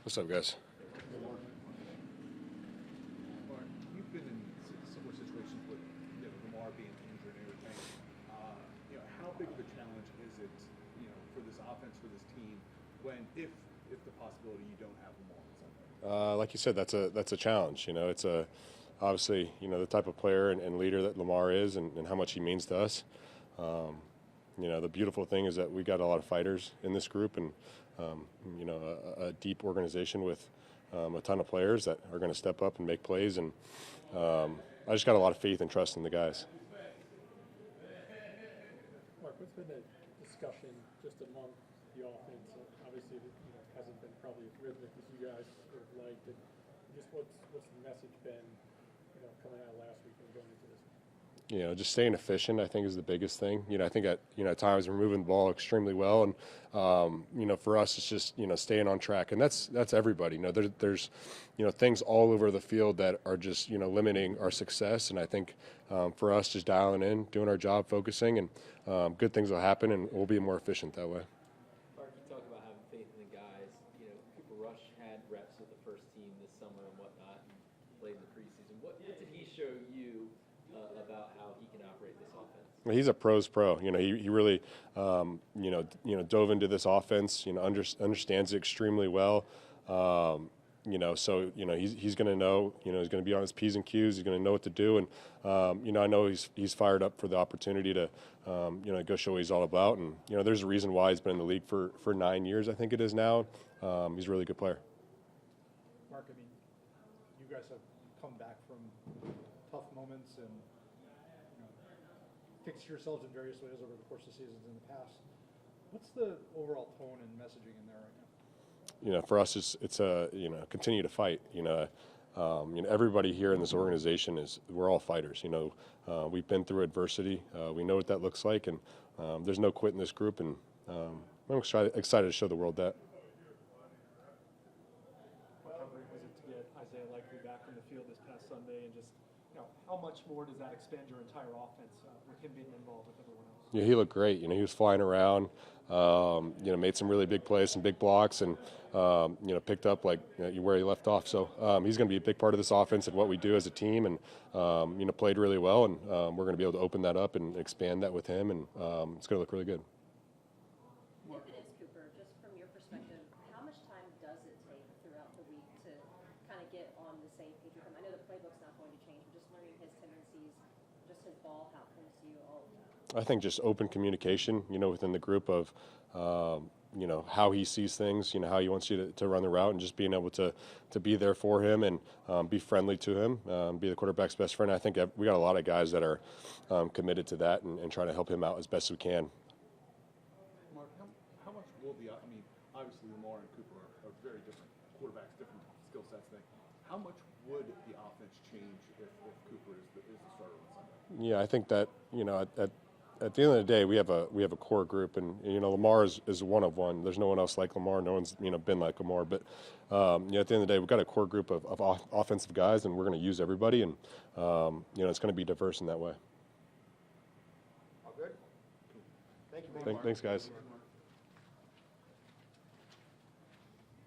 What's up, guys? Mark, you've been in similar situations with Lamar being injured and everything. How big of a challenge is it, for this offense, for this team, when if the possibility you don't have Lamar on Sunday? Like you said, that's a challenge. It's obviously the type of player and leader that Lamar is, and how much he means to us. The beautiful thing is that we got a lot of fighters in this group, and a deep organization with a ton of players that are going to step up and make plays. And I just got a lot of faith and trust in the guys. Mark, what's been the discussion just among the offense? Obviously, it hasn't been probably as rhythmic as you guys would have liked. And just what's the message been, coming out last week and going into this one? Just staying efficient, I think, is the biggest thing. I think at at times we're moving the ball extremely well, and for us, it's just staying on track, and that's everybody. There's things all over the field that are just limiting our success, and I think for us, just dialing in, doing our job, focusing, and good things will happen, and we'll be more efficient that way. Mark, you talk about having faith in the guys. Cooper Rush had reps with the first team this summer and whatnot, and played in the preseason. What did he show you about how he can operate this offense? Well, he's a pro's pro. He really dove into this offense. Understands it extremely well. So he's going to know. He's going to be on his P's and Q's. He's going to know what to do, and I know he's fired up for the opportunity to go show what he's all about. And there's a reason why he's been in the league for 9 years. I think it is now. He's a really good player. Mark, you guys have come back from tough moments and fixed yourselves in various ways over the course of seasons in the past. What's the overall tone and messaging in there right now? For us, it's continue to fight. Everybody here in this organization we're all fighters. We've been through adversity. We know what that looks like, and there's no quit in this group. And I'm excited to show the world that. How great was it to get Isaiah Likely back on the field this past Sunday, and just how much more does that expand your entire offense with him being involved with everyone else? Yeah, he looked great. He was flying around. Made some really big plays, some big blocks, and picked up where he left off. So he's going to be a big part of this offense and what we do as a team, and played really well. And we're going to be able to open that up and expand that with him, and it's going to look really good. It's Cooper, just from your perspective, how much time does it take throughout the week to kind of get on the same page with him? I know the playbook's not going to change, but just learning his tendencies, just his ball, how it comes to you all the time. I think just open communication, within the group of, how he sees things, how he wants you to run the route, and just being able to be there for him and be friendly to him, be the quarterback's best friend. I think we got a lot of guys that are committed to that and trying to help him out as best we can. Mark, how much will obviously Lamar and Cooper are very different quarterbacks, different skill sets. How much would the offense change if Cooper is the starter on Sunday? Yeah, I think that at the end of the day, we have a core group, and Lamar is one of one. There's no one else like Lamar. No one's been like Lamar. But at the end of the day, we've got a core group of offensive guys, and we're going to use everybody, and it's going to be diverse in that way. All good. Thank you. Thanks, guys.